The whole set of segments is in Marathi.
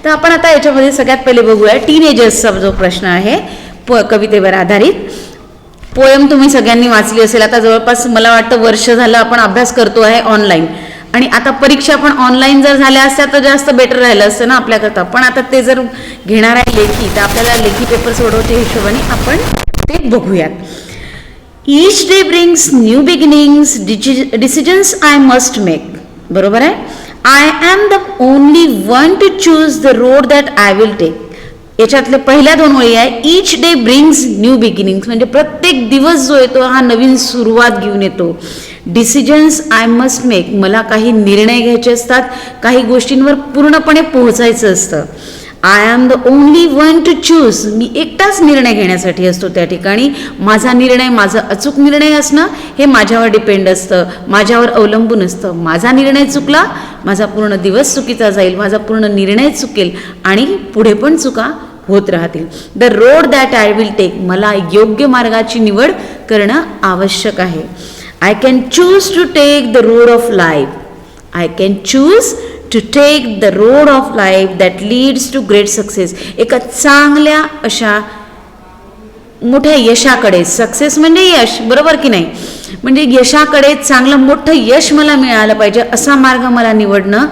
तर आपण आता याच्यामध्ये सगळ्यात पहिले बघूया टीनेजर्सचा जो प्रश्न आहे कवितेवर आधारित. पोयम तुम्ही सगळ्यांनी वाचली असेल. आता जवळपास मला वाटतं वर्ष झालं आपण अभ्यास करतो आहे ऑनलाईन, आणि आता परीक्षा पण ऑनलाईन जर झाल्या असत्या तर जास्त बेटर राहिलं असतं ना आपल्याकरता. पण आता ते जर घेणार आहे लेखी, तर आपल्याला लेखी पेपर सोडवच्या हिशोबाने आपण ते बघूयात. Each day brings new beginnings, decisions I must make. बरोबर आहे. I am the only one to choose the road that I will take. याच्यातले पहिल्या दोन ओळी आहे each day brings new beginnings, म्हणजे प्रत्येक दिवस जो येतो हा नवीन सुरुवात घेऊन येतो. डिसिजन्स आय मस्ट मेक, मला काही निर्णय घ्यायचे असतात, काही गोष्टींवर पूर्णपणे पोहोचायचं असतं. I am the only one to choose, मी एकटाच निर्णय घेण्यासाठी असतो त्या ठिकाणी. माझा निर्णय, माझा अचूक निर्णय असणं हे माझ्यावर डिपेंड असतं, माझ्यावर अवलंबून असतं. माझा निर्णय चुकला, माझा पूर्ण दिवस चुकीचा जाईल, माझा पूर्ण निर्णय चुकेल आणि पुढे पण चुका होत राहतील. The road that I will take, मला योग्य मार्गाची निवड करणं आवश्यक आहे. I can choose to take the road of life. I can choose to take the road of life that leads to great success. एका चांगल्या अशा मोठ्या यशाकडे, सक्सेस म्हणजे यश, बरोबर की नाही, म्हणजे यशाकडे, चांगलं मोठं यश मला मिळालं पाहिजे असा मार्ग मला निवडणं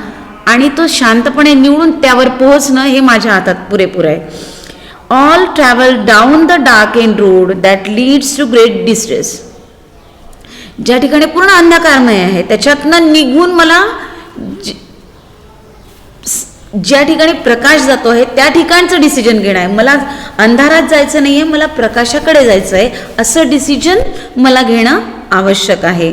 आणि तो शांतपणे निवडून त्यावर पोहोचणं हे माझ्या हातात पुरेपूर आहे. All travel down the dark end road that leads to great distress. ज्या ठिकाणी पूर्ण अंधकारमय आहे त्याच्यातनं निघून मला ज्या ठिकाणी प्रकाश जातो आहे त्या ठिकाणचं डिसिजन घेणं आहे. मला अंधारात जायचं नाही आहे, मला प्रकाशाकडे जायचं आहे, असं डिसिजन मला घेणं आवश्यक आहे.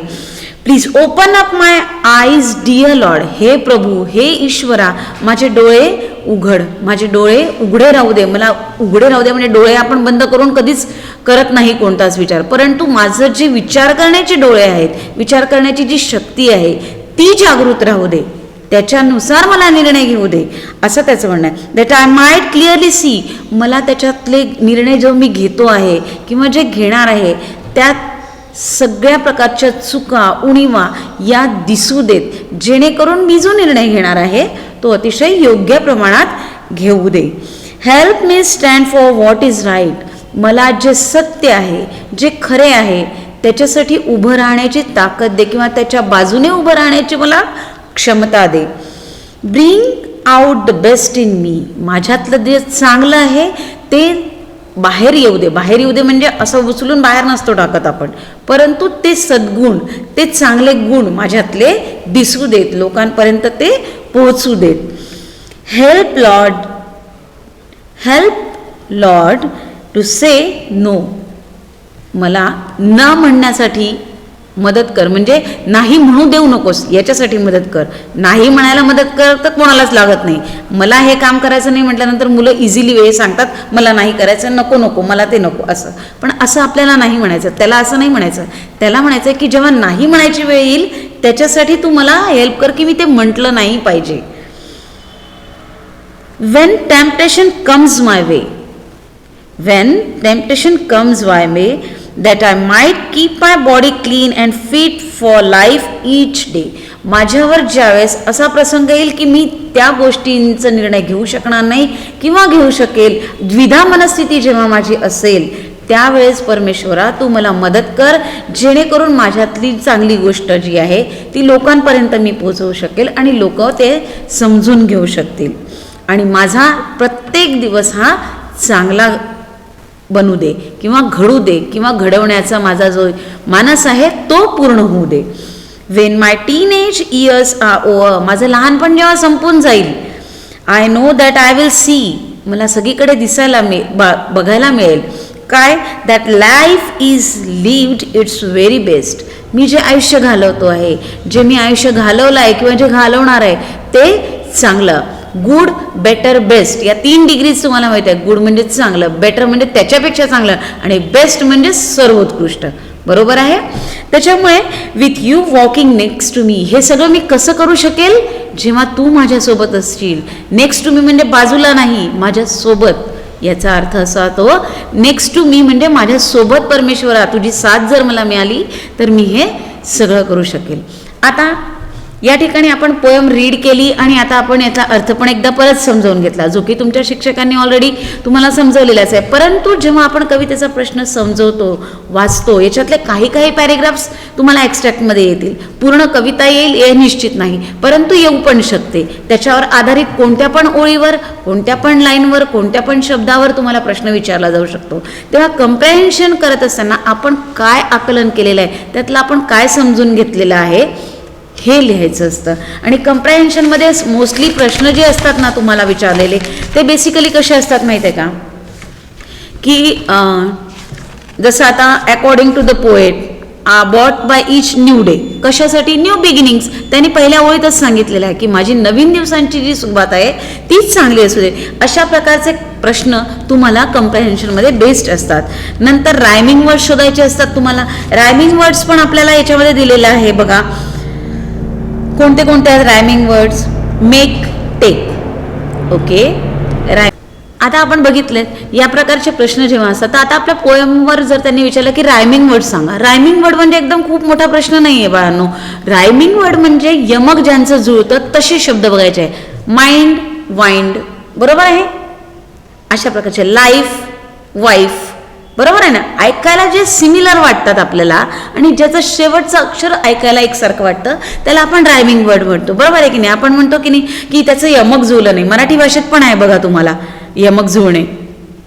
Please open up my eyes dear lord. हे प्रभू, हे ईश्वरा, माझे डोळे उघड, माझे डोळे उघडे राहू दे. मला उघडे राहू दे म्हणजे डोळे आपण बंद करून कधीच करत नाही कोणताच विचार, परंतु माझं जे विचार करण्याचे डोळे आहेत, विचार करण्याची जी शक्ती आहे ती जागृत राहू दे, त्याच्यानुसार मला निर्णय घेऊ दे, असं त्याचं म्हणणं आहे. That I might clearly C, मला त्याच्यातले निर्णय जो मी घेतो आहे किंवा जे घेणार आहे त्यात सगळ्या प्रकारच्या चुका, उणीवा या दिसू देत, जेणेकरून मी जो निर्णय घेणार आहे तो अतिशय योग्य प्रमाणात घेऊ दे. Help me stand for what is right. मला जे सत्य आहे, जे खरे आहे त्याच्यासाठी उभं राहण्याची ताकद दे किंवा त्याच्या बाजूने उभं राहण्याची मला क्षमता दे. Bring out the best in me. माझ्यातलं जे चांगलं आहे ते बाहेर येऊ दे. बाहेर येऊ दे म्हणजे असं उचलून बाहेर नसतो टाकत आपण, परंतु ते सद्गुण, ते चांगले गुण माझ्यातले दिसू देत, लोकांपर्यंत ते पोहोचू देत. Help lord to say no. मला न म्हणण्यासाठी मदत कर, म्हणजे नाही म्हणू देऊ नकोस याच्यासाठी मदत कर. नाही म्हणायला मदत कर तर कोणालाच लागत नाही. मला हे काम करायचं नाही म्हटल्यानंतर मुलं इझिली वेळ सांगतात मला नाही करायचं, नको नको मला ते नको असं. पण असं आपल्याला नाही म्हणायचं, त्याला असं नाही म्हणायचं. त्याला म्हणायचं की जेव्हा नाही म्हणायची वेळ येईल त्याच्यासाठी तू मला हेल्प कर की मी ते म्हटलं नाही पाहिजे. when temptation comes my way that I might keep my body clean and fit for life each day. माझ्यावर ज्यावेळेस असा प्रसंग येईल की मी त्या गोष्टींचा निर्णय घेऊ शकणार नाही किंवा घेऊ शकेल, द्विधा मनस्थिती जेव्हा माझी असेल त्यावेळेस परमेश्वरा तू मला मदत कर, जेणेकरून माझ्यातली चांगली गोष्ट जी आहे ती लोकांपर्यंत मी पोहोचवू शकेल आणि लोक ते समजून घेऊ शकतील आणि माझा प्रत्येक दिवस हा चांगला बनू दे किंवा घडू दे किंवा घडवण्याचा माझा जो मानस आहे तो पूर्ण होऊ दे. When my teenage years are over. माझं लहानपण जेव्हा संपून जाईल, I know that I will see. मला सगळीकडे दिसायला बघायला मिळेल काय, that life is lived its very best. मी जे आयुष्य घालवतो आहे, जे मी आयुष्य घालवलं आहे किंवा जे घालवणार आहे ते चांगलं. गुड, बेटर, बेस्ट या 3 डिग्रीज तुम्हाला माहिती आहे. गुड म्हणजे चांगलं, बेटर म्हणजे त्याच्यापेक्षा चांगलं आणि बेस्ट म्हणजे सर्वोत्कृष्ट. बरोबर आहे. त्याच्यामुळे with you walking next to me, हे सगळं मी कसं करू शकेल जेव्हा तू माझ्यासोबत असशील. नेक्स्ट टू मी म्हणजे बाजूला नाही, माझ्यासोबत. याचा अर्थ असा तो नेक्स्ट टू मी म्हणजे माझ्यासोबत परमेश्वरा तुझी साथ जर मला मिळाली तर मी हे सगळं करू शकेल. आता या ठिकाणी आपण पोयम रीड केली आणि आता आपण याचा अर्थ पण एकदा परत समजावून घेतला, जो की तुमच्या शिक्षकांनी ऑलरेडी तुम्हाला समजवलेलाच आहे. परंतु जेव्हा आपण कवितेचा प्रश्न समजवतो, वाचतो, याच्यातले काही काही पॅरेग्राफ्स तुम्हाला एक्स्ट्रॅक्टमध्ये येतील. पूर्ण कविता येईल हे निश्चित नाही, परंतु येऊ पण शकते. त्याच्यावर आधारित कोणत्या पण ओळीवर, कोणत्या पण लाईनवर, कोणत्या पण शब्दावर तुम्हाला प्रश्न विचारला जाऊ शकतो. तेव्हा कम्प्रेहेन्शन करत असताना आपण काय आकलन केलेलं आहे, त्यातलं आपण काय समजून घेतलेलं आहे हे लिहायचं असतं. आणि कम्प्रेहेन्शनमध्ये मोस्टली प्रश्न जे असतात ना तुम्हाला विचारलेले, ते बेसिकली कसे असतात माहीत आहे का, की जसं आता according to the poet brought by each new day, कशासाठी, न्यू बिगिनिंग्स. त्यांनी पहिल्या ओळीतच सांगितलेलं आहे की माझी नवीन दिवसांची जी सुरुवात आहे तीच चांगली असू दे. अशा प्रकारचे प्रश्न तुम्हाला कम्प्रेहेन्शनमध्ये बेस्ड असतात. नंतर रायमिंग वर्ड्स शोधायचे असतात तुम्हाला. रायमिंग वर्ड्स पण आपल्याला याच्यामध्ये दिलेलं आहे बघा, कोणते कोणते आहेत rhyming words. Make, take, okay. आता आपण बघितले या प्रकारचे प्रश्न जेव्हा असतात, तर आता आपल्या पोयमवर जर त्यांनी विचारलं की रायमिंग वर्ड सांगा, रायमिंग वर्ड म्हणजे एकदम खूप मोठा प्रश्न नाही आहे बाळांनो. रायमिंग वर्ड म्हणजे यमक ज्यांचं जुळतं तसे शब्द बघायचे आहे. माइंड, वाइंड, बरोबर आहे. अशा प्रकारचे लाईफ, वाईफ, बरोबर आहे ना. ऐकायला जे सिमिलर वाटतात आपल्याला आणि ज्याचं शेवटचं अक्षर ऐकायला एकसारखं वाटतं त्याला आपण रायमिंग वर्ड म्हणतो, बरोबर आहे की नाही. आपण म्हणतो की नाही की त्याचं यमक जुळलं नाही, मराठी भाषेत पण आहे बघा तुम्हाला यमक जुळणे,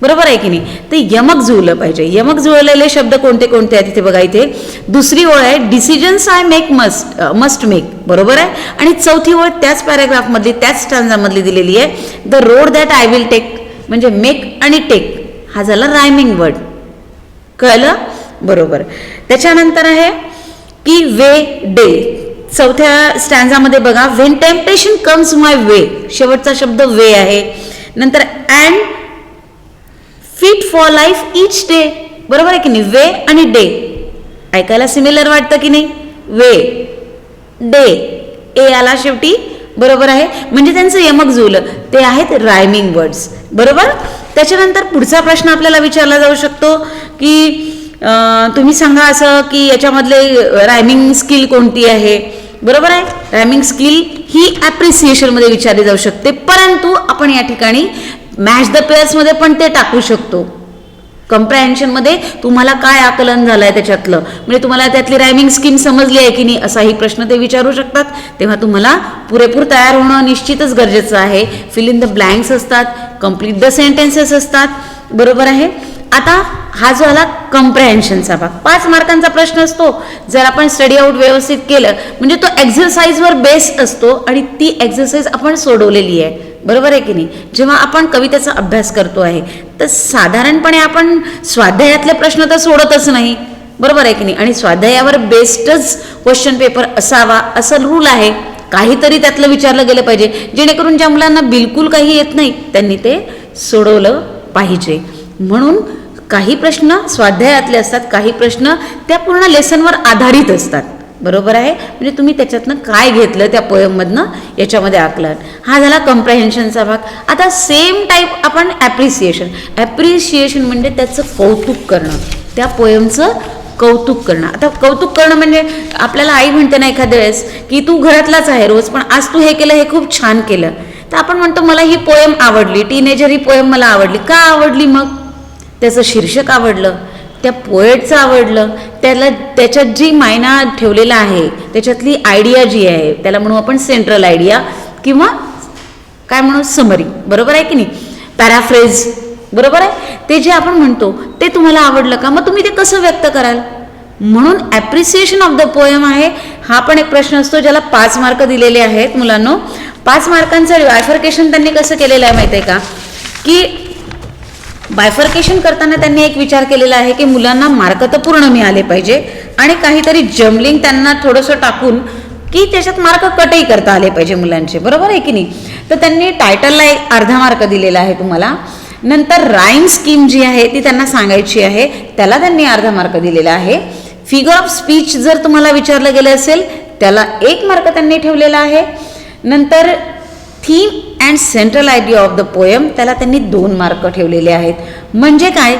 बरोबर आहे की नाही. ते यमक जुळलं पाहिजे. यमक जुळलेले शब्द कोणते कोणते आहेत तिथे बघा. इथे दुसरी ओळ आहे, decisions I make must make, बरोबर आहे. आणि चौथी ओळ त्याच पॅराग्राफमधली, त्याच स्टॅन्झामधली दिलेली आहे, the road that I will take, म्हणजे मेक आणि टेक हा झाला रायमिंग वर्ड. कळलं, बरोबर. त्याच्यानंतर आहे की वे, डे. चौथ्या स्टॅन्झामध्ये बघा, when temptation comes my way, शेवटचा शब्द वे आहे. नंतर and fit for life each day, बरोबर आहे की नाही. वे आणि डे ऐकायला सिमिलर वाटतं की नाही. वे, डे, ए आला शेवटी, बरोबर आहे. म्हणजे त्यांचं यमक जुळलं, ते आहेत रायमिंग वर्ड्स, बरोबर. त्याच्यानंतर पुढचा प्रश्न आपल्याला विचारला जाऊ शकतो की तुम्ही सांगा असं की याच्यामधले रायमिंग स्किल कोणती आहे, बरोबर आहे. रायमिंग स्किल ही ॲप्रिसिएशनमध्ये विचारली जाऊ शकते, परंतु आपण या ठिकाणी मॅच द पेअर्समध्ये पण ते टाकू शकतो. कम्प्रेहेन्शनमध्ये तुम्हाला काय आकलन झालं आहे त्याच्यातलं, म्हणजे तुम्हाला त्यातली रायमिंग स्कीम समजली आहे की नाही असाही प्रश्न ते विचारू शकतात. तेव्हा तुम्हाला पुरेपूर तयार होणं निश्चितच गरजेचं आहे. फिल इन द ब्लँक्स असतात, कम्प्लीट द सेंटेन्सेस असतात, बरोबर आहे. आता हा जो आला कम्प्रेहेन्शनचा भाग, 5 मार्कांचा प्रश्न असतो. जर आपण स्टडी आउट व्यवस्थित केलं म्हणजे तो एक्झरसाइजवर बेस असतो आणि ती एक्झरसाइज आपण सोडवलेली आहे, बरोबर आहे की नाही. जेव्हा आपण कवितेचा अभ्यास करतो आहे तर साधारणपणे आपण स्वाध्यायातले प्रश्न तर सोडतच नाही, बरोबर आहे की नाही. आणि स्वाध्यायावर बेस्डच क्वेश्चन पेपर असावा असं रूल आहे. काहीतरी त्यातलं विचारलं गेलं पाहिजे, जेणेकरून ज्या मुलांना बिलकुल काही येत नाही त्यांनी ते सोडवलं पाहिजे. म्हणून काही प्रश्न स्वाध्यायातले असतात, काही प्रश्न त्या पूर्ण लेसनवर आधारित असतात, बरोबर आहे. म्हणजे तुम्ही त्याच्यातनं काय घेतलं त्या पोयममधनं याच्यामध्ये आकलन. हा झाला कम्प्रेहेन्शनचा भाग. आता सेम टाईप आपण ॲप्रिसिएशन म्हणजे त्याचं कौतुक करणं, त्या पोयमचं कौतुक करणं. आता कौतुक करणं म्हणजे आपल्याला आई म्हणते ना एखाद्या वेळेस की तू घरातलाच आहे रोज, पण आज तू हे केलं, हे खूप छान केलं. तर आपण म्हणतो मला ही पोयम आवडली, टीनेजर ही पोयम मला आवडली. का आवडली? मग त्याचं शीर्षक आवडलं, त्या पोएटचं आवडलं, त्याच्यात जी मायना ठेवलेला आहे त्याच्यातली आयडिया जी आहे त्याला म्हणू आपण सेंट्रल आयडिया किंवा काय म्हणू समरी, बरोबर आहे की नाही. पॅराफ्रेज, बरोबर आहे. ते जे आपण म्हणतो ते तुम्हाला आवडलं का, मग तुम्ही ते कसं व्यक्त कराल. म्हणून ॲप्रिसिएशन ऑफ द पोयम आहे. हा पण एक प्रश्न असतो ज्याला 5 मार्क दिलेले आहेत मुलांनो. 5 मार्कांचं बायफर्केशन त्यांनी कसं केलेलं आहे माहिती आहे का, की बायफर्केशन करताना त्यांनी एक विचार केलेला आहे की मुलांना मार्क तर पूर्ण मिळाले पाहिजे आणि काहीतरी जमलिंग त्यांना थोडंसं टाकून की त्याच्यात मार्क कटही करता आले पाहिजे मुलांचे, बरोबर आहे की नाही. तर त्यांनी टायटलला एक अर्धा मार्क दिलेला आहे तुम्हाला. नंतर राईम स्कीम जी आहे ती त्यांना सांगायची आहे, त्याला त्यांनी अर्धा मार्क दिलेला आहे. फिगर ऑफ स्पीच जर तुम्हाला विचारलं गेलं असेल त्याला 1 मार्क त्यांनी ठेवलेला आहे. नंतर theme and central idea of the poem त्याला त्यांनी 2 मार्क ठेवलेले आहेत. म्हणजे काय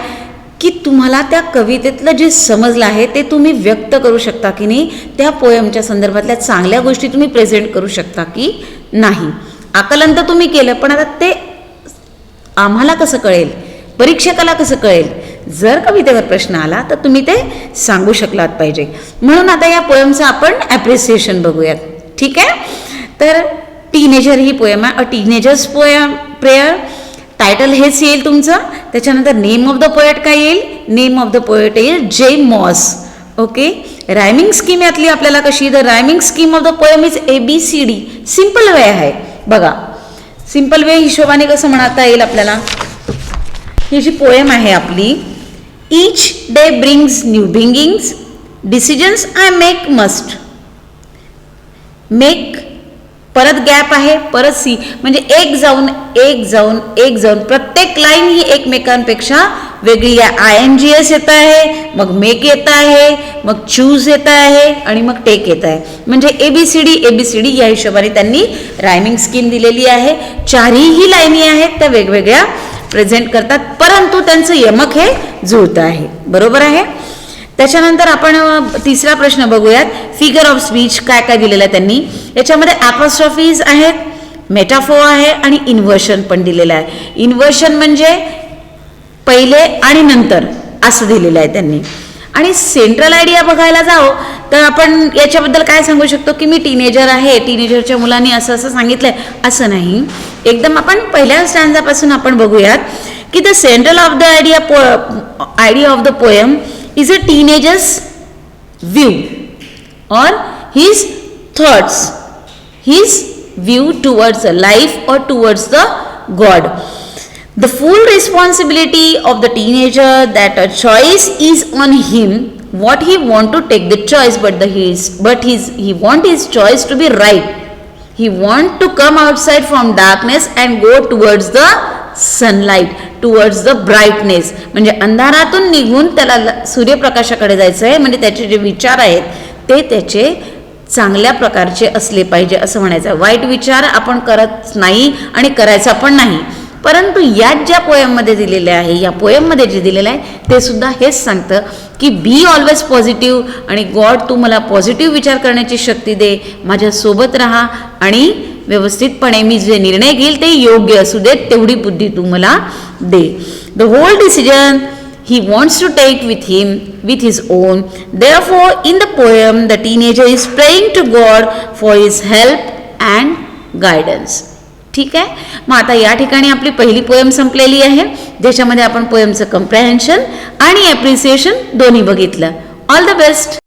की तुम्हाला त्या कवितेतलं जे समजलं आहे ते तुम्ही व्यक्त करू शकता की नाही, त्या पोयमच्या संदर्भातल्या चांगल्या गोष्टी तुम्ही प्रेझेंट करू शकता की नाही. आकलन तर तुम्ही केलं, पण आता ते आम्हाला कसं कळेल, परीक्षकाला कसं कळेल. जर कवितेवर प्रश्न आला तर तुम्ही ते सांगू शकलात पाहिजे. म्हणून आता या पोयमचं आपण ॲप्रिसिएशन बघूयात. ठीक आहे. तर टीनेजर ही पोयम आहे, अ टीनेजर्स पोयम प्रेयर. टायटल हेच येईल तुमचं. त्याच्यानंतर नेम ऑफ द पोएट काय येईल, नेम ऑफ द पोएट येईल जे मॉस. ओके. रायमिंग स्कीम यातली आपल्याला कशी, the rhyming scheme of the poem is ABCD. Simple way आहे बघा. सिम्पल वे हिशोबाने कसं म्हणता येईल आपल्याला. ही जी पोएम आहे आपली, each day brings new beginnings, decisions I make must make, परत गॅप आहे, परत सी, म्हणजे एक जाऊन एक जाऊन एक जाऊन प्रत्येक लाईन ही एकमेकांपेक्षा वेगळी आहे. INGS येत आहे, मग मेक येत आहे, मग चूज येत आहे आणि मग टेक येत आहे. म्हणजे ABCD या हिशोबाने त्यांनी रायमिंग स्कीम दिलेली आहे. चारही लाईनी आहेत त्या वेगवेगळ्या प्रेझेंट करतात, परंतु त्यांचं यमक हे जुळतं आहे. बरोबर आहे. त्याच्यानंतर आपण तिसरा प्रश्न बघूयात. फिगर ऑफ स्पीच काय काय दिलेलं आहे त्यांनी. याच्यामध्ये ॲपॉस्ट्रॉफीज आहेत, मेटाफोर आहे आणि इन्व्हर्शन पण दिलेलं आहे. इन्व्हर्शन म्हणजे पहिले आणि नंतर असं दिलेलं आहे त्यांनी. आणि सेंट्रल आयडिया बघायला जाओ तर आपण याच्याबद्दल काय सांगू शकतो की मी टीनेजर आहे, टीनेजरच्या मुलांनी असं असं सांगितलंय, असं नाही. एकदम आपण पहिल्या स्टँजापासून आपण बघूयात की the central of the idea of the poem is a teenager's view or his thoughts, his view towards a life or towards the God. The full responsibility of the teenager that a choice is on him, what he want to take the choice, he want his choice to be right. He want to come outside from darkness and go towards the sunlight, towards the brightness. म्हणजे अंधारातून निघून त्याला सूर्यप्रकाशाकडे जायचं आहे. म्हणजे त्याचे जे विचार आहेत ते त्याचे चांगल्या प्रकारचे असले पाहिजे असं म्हणायचं. वाईट विचार आपण करत नाही आणि करायचा पण नाही. परंतु यात ज्या पोएममध्ये दिलेलं आहे, या पोएममध्ये जे दिलेलं आहे ते सुद्धा हेच सांगतं की बी ऑलवेज पॉझिटिव्ह आणि गॉड तू मला पॉझिटिव्ह विचार करण्याची शक्ती दे, माझ्यासोबत राहा आणि व्यवस्थितपणे मी जे निर्णय घेईल ते योग्य असू देत तेवढी बुद्धी तू मला दे. The whole decision he wants to take with his own. Therefore, in the poem, the teenager is praying to God for his help and guidance. ठीक आहे. मग आता या ठिकाणी आपली पहिली पोएम संपलेली आहे, ज्याच्यामध्ये आपण पोएमचं कम्प्रेहेन्शन आणि ॲप्रिसिएशन दोन्ही बघितलं. All the best.